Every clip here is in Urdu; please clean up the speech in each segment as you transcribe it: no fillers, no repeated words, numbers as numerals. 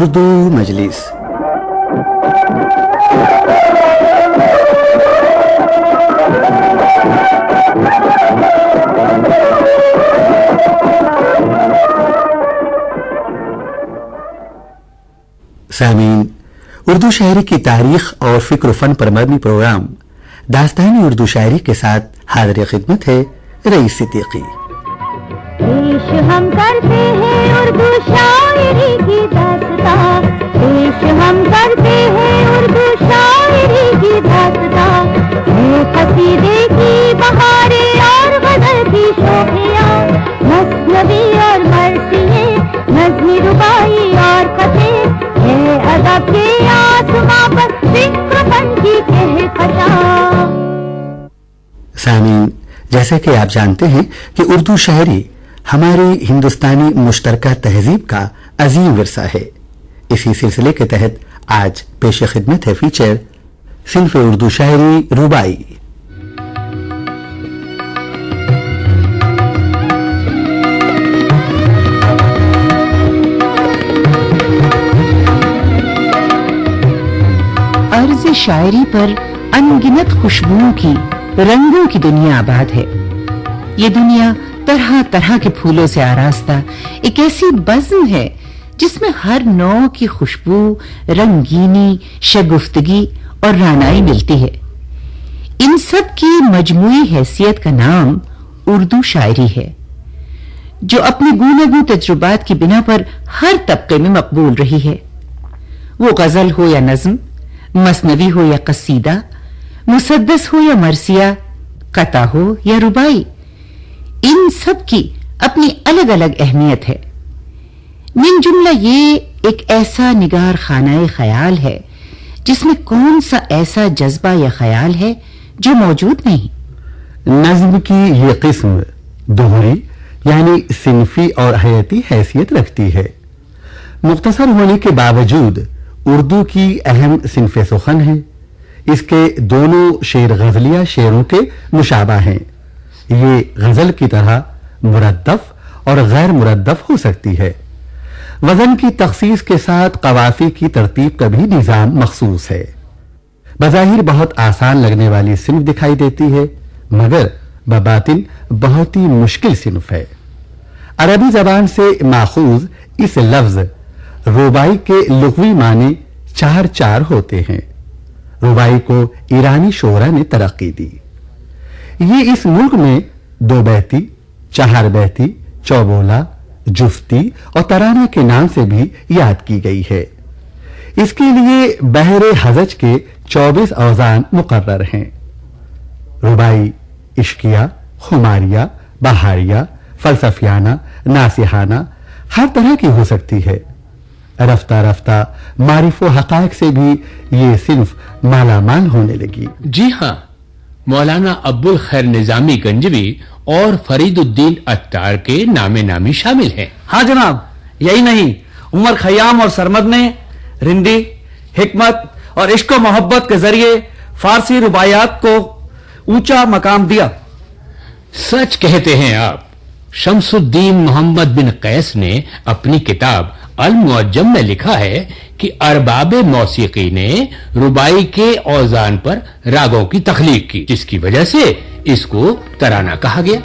اردو مجلس. سامعین، اردو شاعری کی تاریخ اور فکر و فن پر مبنی پروگرام داستانی اردو شاعری کے ساتھ حاضر خدمت ہے رئیس صدیقی. پیش ہم کرتے ہیں اردو شاعری کی داستان، پیش ہم کرتے ہیں اردو شاعری کی داستان. قصیدے کی بہاریں اور غزل کی شوخیاں، مثنوی اور مرثیے، نظمی رباعی اور قطعے، ہے ادب کے آسماں پر فکر فن کی کہکشاں. سامعین، جیسا کہ آپ جانتے ہیں کہ اردو شاعری ہماری ہندوستانی مشترکہ تہذیب کا عظیم ورثہ ہے. اسی سلسلے کے تحت آج پیش خدمت ہے فیچر صنف اردو شاعری رباعی. عرض شاعری پر انگنت خوشبوؤں کی، رنگوں کی دنیا آباد ہے. یہ دنیا طرح طرح کے پھولوں سے آراستہ ایک ایسی بزم ہے جس میں ہر نوع کی خوشبو، رنگینی، شگفتگی اور رعنائی ملتی ہے. ان سب کی مجموعی حیثیت کا نام اردو شاعری ہے، جو اپنے گوناگوں تجربات کی بنا پر ہر طبقے میں مقبول رہی ہے. وہ غزل ہو یا نظم، مثنوی ہو یا قصیدہ، مسدس ہو یا مرثیہ، قطع ہو یا رباعی، ان سب کی اپنی الگ الگ اہمیت ہے. من جملہ یہ ایک ایسا نگار خانہ خیال ہے جس میں کون سا ایسا جذبہ یا خیال ہے جو موجود نہیں. نظم کی یہ قسم دوہری یعنی صنفی اور حیاتی حیثیت رکھتی ہے. مختصر ہونے کے باوجود اردو کی اہم صنف سخن ہے. اس کے دونوں شعر غزلیہ شعروں کے مشابہ ہیں. یہ غزل کی طرح مردف اور غیر مردف ہو سکتی ہے. وزن کی تخصیص کے ساتھ قوافی کی ترتیب کا بھی نظام مخصوص ہے. بظاہر بہت آسان لگنے والی صنف دکھائی دیتی ہے، مگر بباطن بہت ہی مشکل صنف ہے. عربی زبان سے ماخوذ اس لفظ رباعی کے لغوی معنی چار چار ہوتے ہیں. رباعی کو ایرانی شعراء نے ترقی دی. یہ اس ملک میں دو بیتی، چہار بیتی، چوبولا، جفتی اور ترانہ کے نام سے بھی یاد کی گئی ہے. اس کے لیے بحر حزج کے 24 اوزان مقرر ہیں. رباعی عشقیہ، خماریہ، بہاریہ، فلسفیانہ، ناصحانہ ہر طرح کی ہو سکتی ہے. رفتہ رفتہ معرف و حقائق سے بھی یہ صنف مالا مال ہونے لگی. جی ہاں، مولانا ابو الخیر نظامی گنجوی اور فرید الدین عطار کے نام نامی شامل ہیں. ہاں جناب، یہی نہیں، عمر خیام اور سرمد نے رندی، حکمت اور عشق و محبت کے ذریعے فارسی رباعیات کو اونچا مقام دیا. سچ کہتے ہیں آپ. شمس الدین محمد بن قیس نے اپنی کتاب المعجم میں لکھا ہے کہ ارباب موسیقی نے رباعی کے اوزان پر راگوں کی تخلیق کی، جس کی وجہ سے اس کو ترانہ کہا گیا.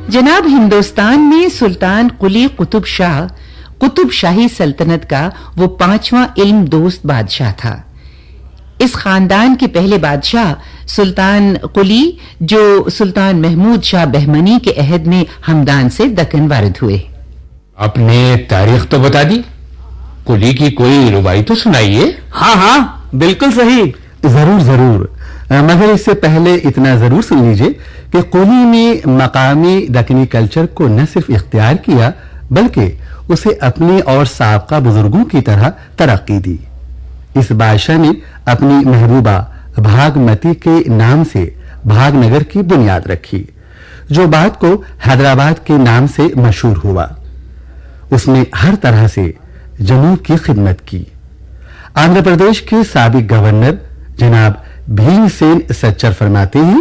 جناب، ہندوستان میں سلطان قلی قطب شاہ قطب شاہی سلطنت کا وہ 5واں علم دوست بادشاہ تھا. اس خاندان کے پہلے بادشاہ سلطان قلی، جو سلطان محمود شاہ بہمنی کے عہد میں ہمدان سے دکن وارد ہوئے. آپ نے تاریخ تو بتا دی، قلی کی کوئی رباعی تو سنائیے. ہاں ہاں، بالکل صحیح. ضرور ضرور، مگر اس سے پہلے اتنا ضرور سن لیجئے کہ قلی نے مقامی دکنی کلچر کو نہ صرف اختیار کیا بلکہ اسے اپنے اور سابقہ بزرگوں کی طرح ترقی دی. اس بادشاہ نے اپنی محبوبہ بھاگمتی کے نام سے بھاگ نگر کی بنیاد رکھی، جو بعد کو حیدرآباد کے نام سے مشہور ہوا. اس نے ہر طرح سے جنوب کی خدمت کی. آندھرا پردیش کے سابق گورنر جناب بھیم سین سچر فرماتے ہیں،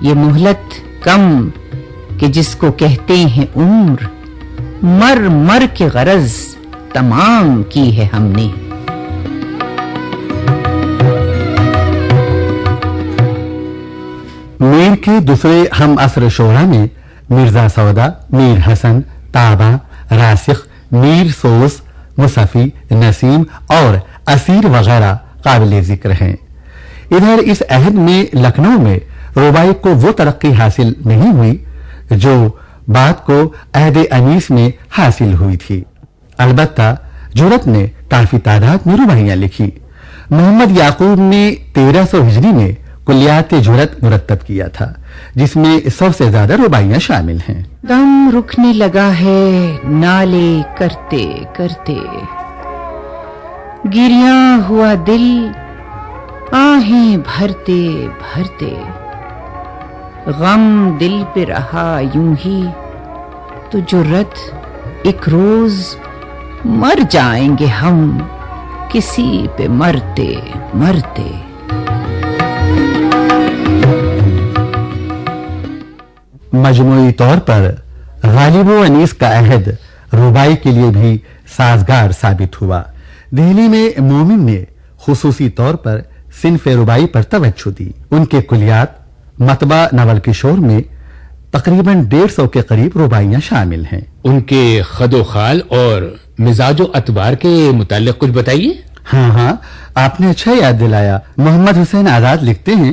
یہ مہلت کم کہ جس کو کہتے ہیں عمر، مر مر کے غرض تمام کی ہے ہم نے۔ میر کے دوسرے ہم عصر شعراء میں مرزا سودا، میر حسن، طابہ، راسخ، میر سوس، مصفی، نسیم اور اسیر وغیرہ قابل ذکر ہیں۔ ادھر اس عہد میں لکھنؤ میں ربائی کو وہ ترقی حاصل نہیں ہوئی جو بعد کو عہد انیس میں حاصل ہوئی تھی۔ البتہ جرأت نے کافی تعداد میں رباعیاں لکھی۔ محمد یعقوب نے 1300 ہجری میں کلیات جرأت مرتب کیا تھا، جس میں سب سے زیادہ رباعیاں شامل ہیں۔ دم رکنے لگا ہے نالے کرتے کرتے، گریاں ہوا دل آہیں بھرتے بھرتے، غم دل پہ رہا یوں ہی تو جرأت ایک روز مر جائیں گے ہم کسی پہ مرتے مرتے۔ مجموعی طور پر غالب و انیس کا عہد ربائی کے لیے بھی سازگار ثابت ہوا۔ دہلی میں مومن نے خصوصی طور پر صنف ربائی پر توجہ دی۔ ان کے کلیات مطبع نول کشور میں تقریباً 150 کے قریب رباعیاں شامل ہیں۔ ان کے خد و خال اور مزاج و اطوار کے متعلق کچھ بتائیے۔ ہاں آپ نے اچھا یاد دلایا۔ محمد حسین آزاد لکھتے ہیں،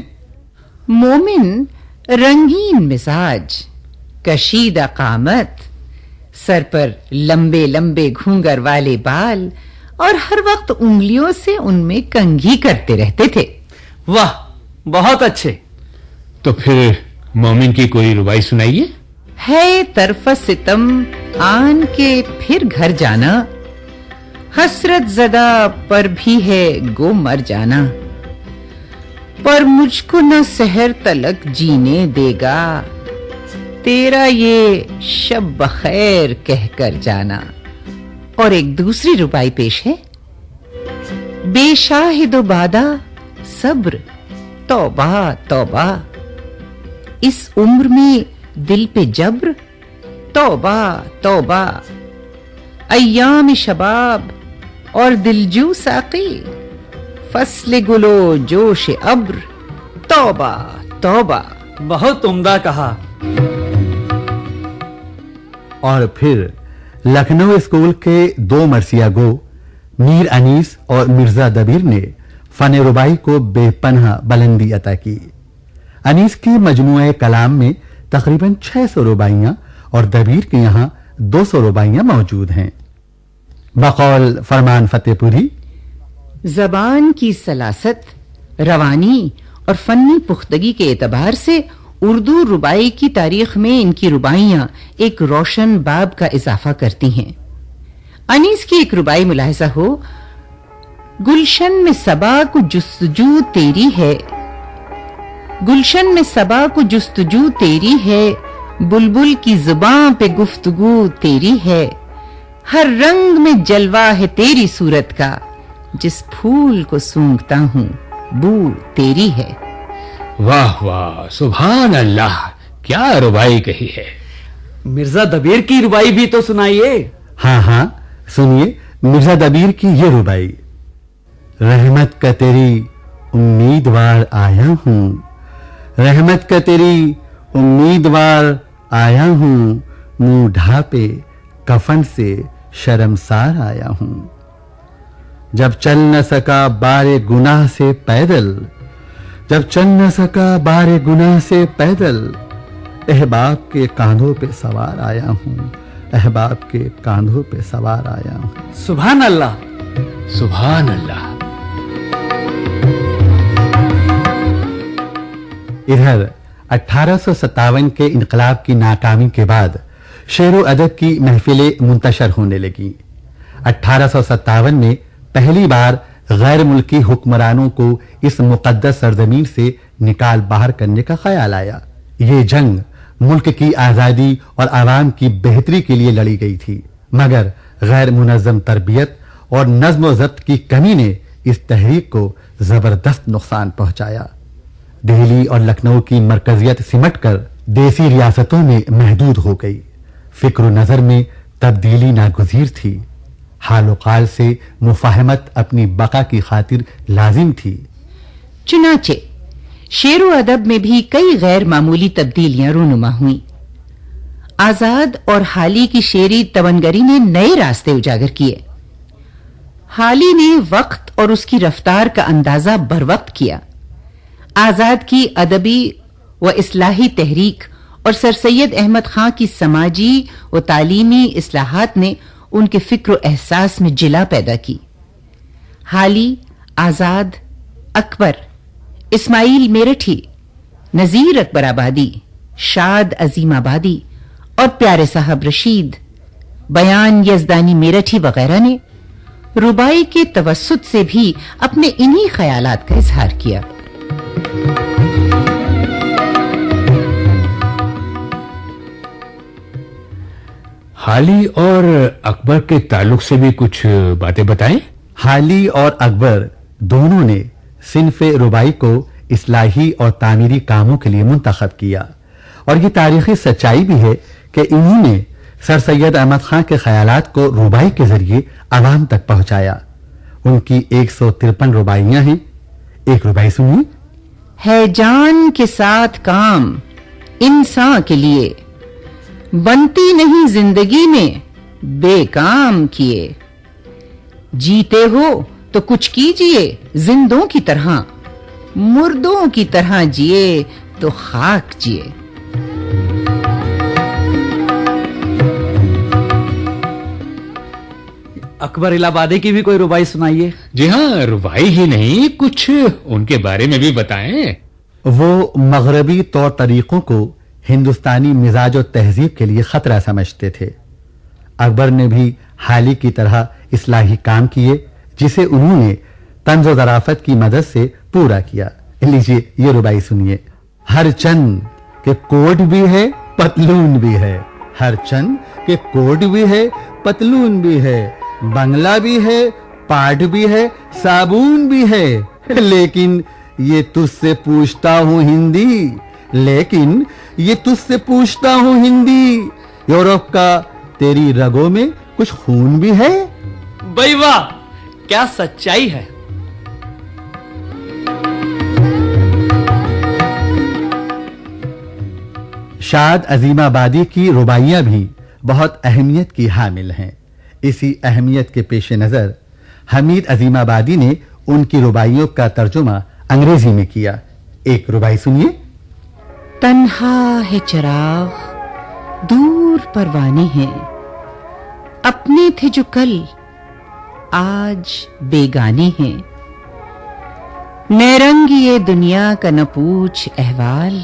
مومن رنگین مزاج، کشیدہ قامت، سر پر لمبے لمبے گھونگر والے بال اور ہر وقت انگلیوں سے ان میں کنگھی کرتے رہتے تھے۔ واہ، بہت اچھے۔ تو پھر مومن کی کوئی ربائی سنائیے۔ ہے طرف ستم آن کے پھر گھر جانا، حسرت زدہ پر بھی ہے گو مر جانا، پر مجھ کو نہ سحر تلک جینے دے گا، تیرا یہ شب بخیر کہہ کر جانا۔ اور ایک دوسری ربائی پیش ہے، بے شاہد و بادہ صبر توبہ توبہ، اس عمر میں دل پہ جبر توبہ توبہ، ایام شباب اور دلجو ساقی، فصل گلو جوش ابر توبہ توبہ۔ بہت عمدہ کہا۔ اور پھر لکھنؤ اسکول کے 2 مرثیہ گو میر انیس اور مرزا دبیر نے فن ربائی کو بے پناہ بلندی عطا کی۔ انیس کے مجموعہ کلام میں تقریباً 600 رباعیاں اور دبیر کے یہاں 200 رباعیاں موجود ہیں۔ بقول فرمان فتح پوری، زبان کی سلاست، روانی اور فنی پختگی کے اعتبار سے اردو ربائی کی تاریخ میں ان کی رباعیاں ایک روشن باب کا اضافہ کرتی ہیں۔ انیس کی ایک ربائی ملاحظہ ہو، گلشن میں صبا کو جستجو تیری ہے، گلشن میں صبا کو جستجو تیری ہے، بلبل کی زباں پہ گفتگو تیری ہے، ہر رنگ میں جلوہ ہے تیری صورت کا، جس پھول کو سونگھتا ہوں بو تیری ہے۔ واہ واہ، سبحان اللہ، کیا ربائی کہی ہے۔ مرزا دبیر کی ربائی بھی تو سنائیے۔ ہاں سنیے مرزا دبیر کی یہ ربائی، رحمت کا تیری امیدوار آیا ہوں، رحمت کا تیری امیدوار آیا ہوں، منہ ڈھانپے کفن سے شرمسار آیا ہوں، جب چل نہ سکا بار گناہ سے پیدل، جب چل نہ سکا بار گناہ سے پیدل، احباب کے کاندھوں پہ سوار آیا ہوں، احباب کے کاندھوں پہ سوار آیا ہوں۔ سبحان اللہ، سبحان اللہ۔ ادھر 1857 کے انقلاب کی ناکامی کے بعد شعر و ادب کی محفلیں منتشر ہونے لگیں۔ 1857 میں پہلی بار غیر ملکی حکمرانوں کو اس مقدس سرزمین سے نکال باہر کرنے کا خیال آیا۔ یہ جنگ ملک کی آزادی اور عوام کی بہتری کے لیے لڑی گئی تھی، مگر غیر منظم تربیت اور نظم و ضبط کی کمی نے اس تحریک کو زبردست نقصان پہنچایا۔ دہلی اور لکھنؤ کی مرکزیت سمٹ کر دیسی ریاستوں میں محدود ہو گئی. فکر و نظر میں تبدیلی ناگزیر تھی. حال و قال سے مفاہمت اپنی بقا کی خاطر لازم تھی. چنانچہ شعر و ادب میں بھی کئی غیر معمولی تبدیلیاں رونما ہوئیں. آزاد اور حالی کی شعری تونگری نے نئے راستے اجاگر کیے. حالی نے وقت اور اس کی رفتار کا اندازہ بر وقت کیا. آزاد کی ادبی و اصلاحی تحریک اور سر سید احمد خان کی سماجی و تعلیمی اصلاحات نے ان کے فکر و احساس میں جلا پیدا کی. حالی، آزاد، اکبر، اسماعیل میرٹھی، نذیر اکبر آبادی، شاد عظیم آبادی اور پیارے صاحب رشید، بیان یزدانی میرٹھی وغیرہ نے ربائی کے توسط سے بھی اپنے انہی خیالات کا اظہار کیا. حالی اور اکبر کے تعلق سے بھی کچھ باتیں بتائیں. حالی اور اکبر دونوں نے صنف ربائی کو اصلاحی اور تعمیری کاموں کے لیے منتخب کیا، اور یہ تاریخی سچائی بھی ہے کہ انہوں نے سر سید احمد خان کے خیالات کو ربائی کے ذریعے عوام تک پہنچایا. ان کی 153 رباعیاں ہیں. ایک ربائی سنیے. ہے جان کے ساتھ کام انسان کے لیے، بنتی نہیں زندگی میں بے کام کیے. جیتے ہو تو کچھ کیجئے زندوں کی طرح، مردوں کی طرح جیے تو خاک جیے. اکبر الہ آبادی کی بھی کوئی ربائی سنائیے. جی ہاں، ربائی ہی نہیں، کچھ ان کے بارے میں بھی بتائیں. وہ مغربی طور طریقوں کو ہندوستانی مزاج و تہذیب کے لیے خطرہ سمجھتے تھے. اکبر نے بھی حالی کی طرح اصلاحی کام کیے، جسے انہوں نے طنز و ظرافت کی مدد سے پورا کیا. لیجیے یہ ربائی سنیے. ہر چند کے کوٹ بھی ہے پتلون بھی ہے، ہر چند کے کوٹ بھی ہے پتلون بھی ہے، بنگلہ بھی ہے پاٹ بھی ہے صابون بھی ہے، لیکن یہ تجھ سے پوچھتا ہوں ہندی، لیکن یہ تجھ سے پوچھتا ہوں ہندی، یورپ کا تیری رگوں میں کچھ خون بھی ہے. بھائی واہ، کیا سچائی ہے. شاد عظیم آبادی کی رباعیاں بھی بہت اہمیت کی حامل ہیں. اسی اہمیت کے پیش نظر حمید عظیم آبادی نے ان کی رباعیوں کا ترجمہ انگریزی میں کیا. ایک ربائی سنیے. تنہا ہے چراغ، دور پروانے ہیں، اپنے تھے جو کل آج بیگانے ہیں. نیرنگی دنیا کا نہ پوچھ احوال،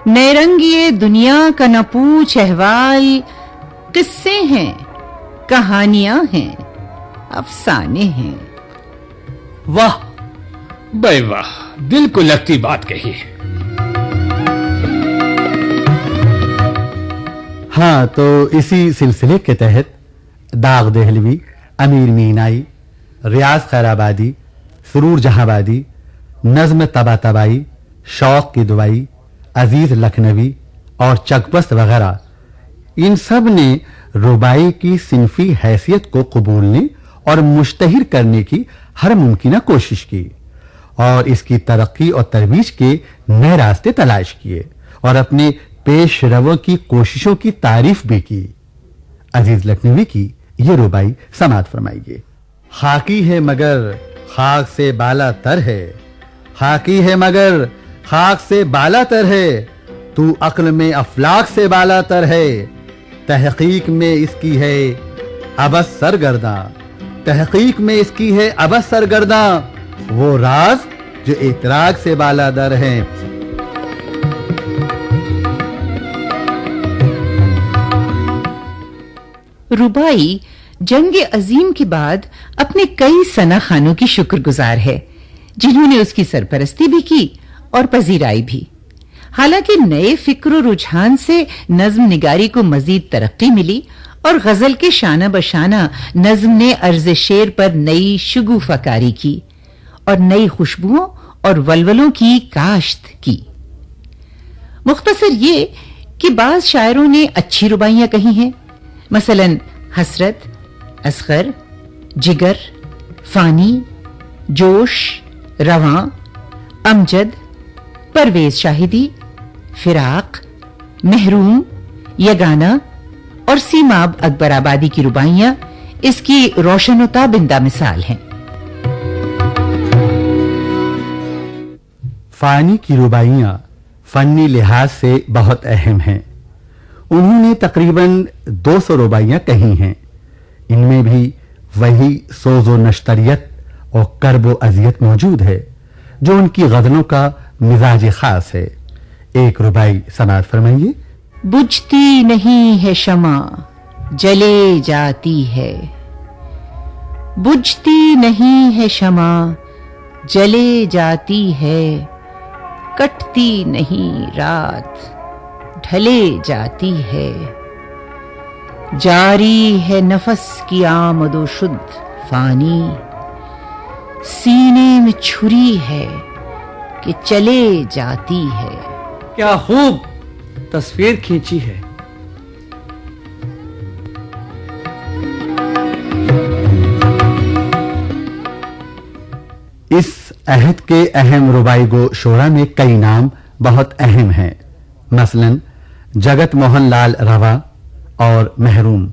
نیرنگی دنیا کا نہ پوچھ احوال، قصے ہیں، کہانیاں ہیں، افسانے ہیں. واہ بھائی واہ، دل کو لگتی بات کہی. ہاں، تو اسی سلسلے کے تحت داغ دہلوی، امیر مینائی، ریاض خیر آبادی، سرور جہاں آبادی، نظم طبا طبائی، شوق کی دعائی، عزیز لکھنوی اور چکبست وغیرہ، ان سب نے ربائی کی صنفی حیثیت کو قبولنے اور مشتہر کرنے کی ہر ممکنہ کوشش کی، اور اس کی ترقی اور ترویج کے نئے راستے تلاش کیے، اور اپنے پیش رووں کی کوششوں کی تعریف بھی کی. عزیز لکھنوی کی یہ ربائی سماعت فرمائیے. خاکی ہے مگر خاک سے بالا تر ہے، خاکی ہے مگر خاک سے بالا تر ہے، تو عقل میں افلاک سے بالا تر ہے، تحقیق میں اس کی ہے ابس سرگرداں، تحقیق میں اس کی ہے ابس سرگرداں، وہ راز جو اطراق سے بالا در ہیں. ربائی جنگ عظیم کے بعد اپنے کئی ثنا خانوں کی شکر گزار ہے، جنہوں نے اس کی سرپرستی بھی کی اور پذیرائی بھی. حالانکہ نئے فکر و رجحان سے نظم نگاری کو مزید ترقی ملی، اور غزل کے شانہ بشانہ نظم نے عرض شعر پر نئی شگوفہ کاری کی، اور نئی خوشبوؤں اور ولولوں کی کاشت کی. مختصر یہ کہ بعض شاعروں نے اچھی رباعیاں کہی ہیں، مثلا حسرت، اصغر، جگر، فانی، جوش، رواں، امجد، پرویز شاہدی، فراق، محروم، یگانہ اور سیماب اکبر آبادی کی رباعیاں اس کی روشن و تابندہ مثال ہیں. فانی کی رباعیاں فنی لحاظ سے بہت اہم ہیں. انہوں نے تقریباً 200 رباعیاں کہی ہیں. ان میں بھی وہی سوز و نشتریت اور کرب و اذیت موجود ہے جو ان کی غزلوں کا مزاج خاص ہے. ایک رباعی سماعت فرمائیے. بجھتی نہیں ہے شمع جلے جاتی ہے، بجھتی نہیں ہے شمع جلے جاتی ہے، کٹتی نہیں رات ڈھلے جاتی ہے، جاری ہے نفس کی آمد و شد فانی، سینے میں چھری ہے کہ چلے جاتی ہے. کیا خوب تصویر کھینچی ہے. اس عہد کے اہم رباعی گو شعرا میں کئی نام بہت اہم ہیں، مثلا جگت موہن لال روا اور محروم.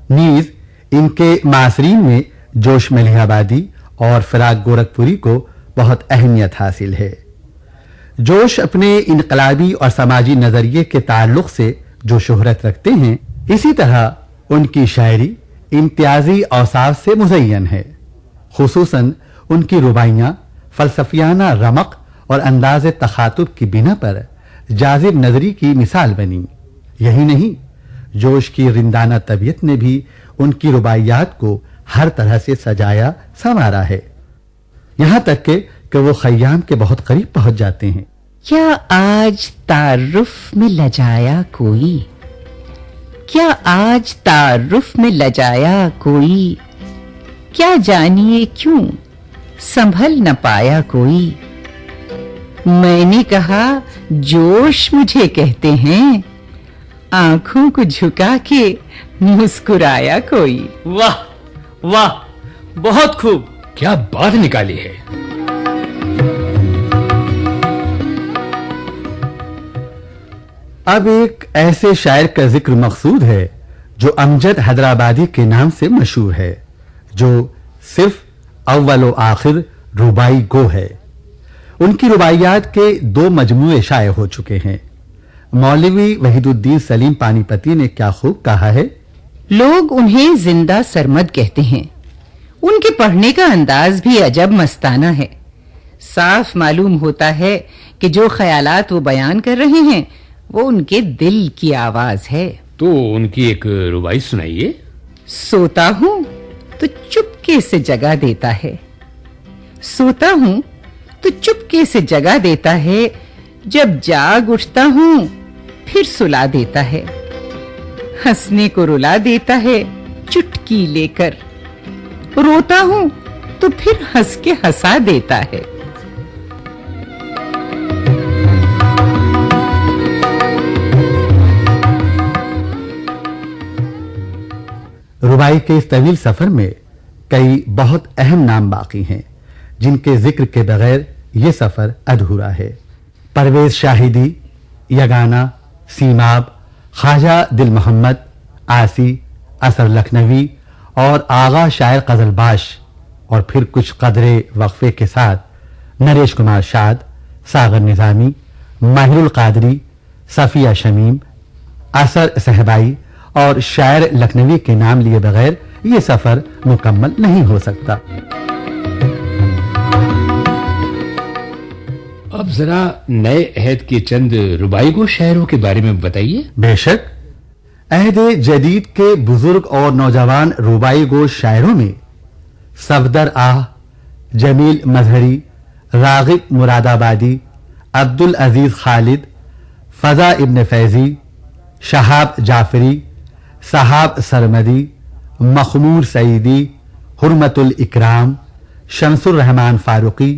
نیز ان کے معاصرین میں جوش ملیح آبادی اور فراق گورکھپوری کو بہت اہمیت حاصل ہے. جوش اپنے انقلابی اور سماجی نظریے کے تعلق سے جو شہرت رکھتے ہیں، اسی طرح ان کی شاعری امتیازی اوصاف سے مزین ہے. خصوصاً ان کی رباعیاں فلسفیانہ رمق اور انداز تخاطب کی بنا پر جاذب نظری کی مثال بنی. یہی نہیں، جوش کی رندانہ طبیعت نے بھی ان کی رباعیات کو ہر طرح سے سجایا سنوارا ہے، یہاں تک کہ وہ خیام کے بہت قریب پہنچ جاتے ہیں. کیا آج تعارف میں لجایا کوئی، کیا آج تعارف میں لجایا کوئی، کیا جانیے کیوں سنبھل نہ پایا کوئی. میں نے کہا جوش مجھے کہتے ہیں، آنکھوں کو جھکا کے مسکرایا کوئی. واہ واہ، بہت خوب. کیا بات نکالی ہے. اب ایک ایسے شاعر کا ذکر مقصود ہے جو امجد حیدرآبادی کے نام سے مشہور ہے، جو صرف اول و آخر رباعی گو ہے. ان کی رباعیات کے 2 مجموعے شائع ہو چکے ہیں. مولوی وحید الدین سلیم پانی پتی نے کیا خوب کہا ہے. لوگ انہیں زندہ سرمد کہتے ہیں. ان کے پڑھنے کا انداز بھی عجب مستانہ ہے. صاف معلوم ہوتا ہے کہ جو خیالات وہ بیان کر رہے ہیں وہ ان کے دل کی آواز ہے. تو ان کی ایک رباعی سنائیے. سوتا ہوں تو چپکے سے جگہ دیتا ہے، سوتا ہوں تو چپکے سے جگہ دیتا ہے، جب جاگ اٹھتا ہوں پھر سلا دیتا ہے، ہنسنے کو رلا دیتا ہے چٹکی لے کر، روتا ہوں تو پھر ہنس کے ہنسا دیتا ہے. رباعی کے اس طویل سفر میں کئی بہت اہم نام باقی ہیں جن کے ذکر کے بغیر یہ سفر ادھورا ہے. پرویز شاہدی، یگانہ، سیماب، خواجہ دل محمد، آسی، اثر لکھنوی اور آغا شاعر غزل باش، اور پھر کچھ قدرے وقفے کے ساتھ نریش کمار شاد، ساغر نظامی، ماہر القادری، صفیہ شمیم، اثر صہبائی اور شاعر لکھنوی کے نام لیے بغیر یہ سفر مکمل نہیں ہو سکتا. اب ذرا نئے عہد کے چند رباعی گو شاعروں کے بارے میں بتائیے. بے شک، عہد جدید کے بزرگ اور نوجوان رباعی گو شاعروں میں صفدر آہ، جمیل مظہری، راغب مراد آبادی، عبدالعزیز خالد، فضا ابن فیضی، شہاب جعفری، صحاب سرمدی، مخمور سعیدی، حرمت الاکرام، شمس الرحمان فاروقی،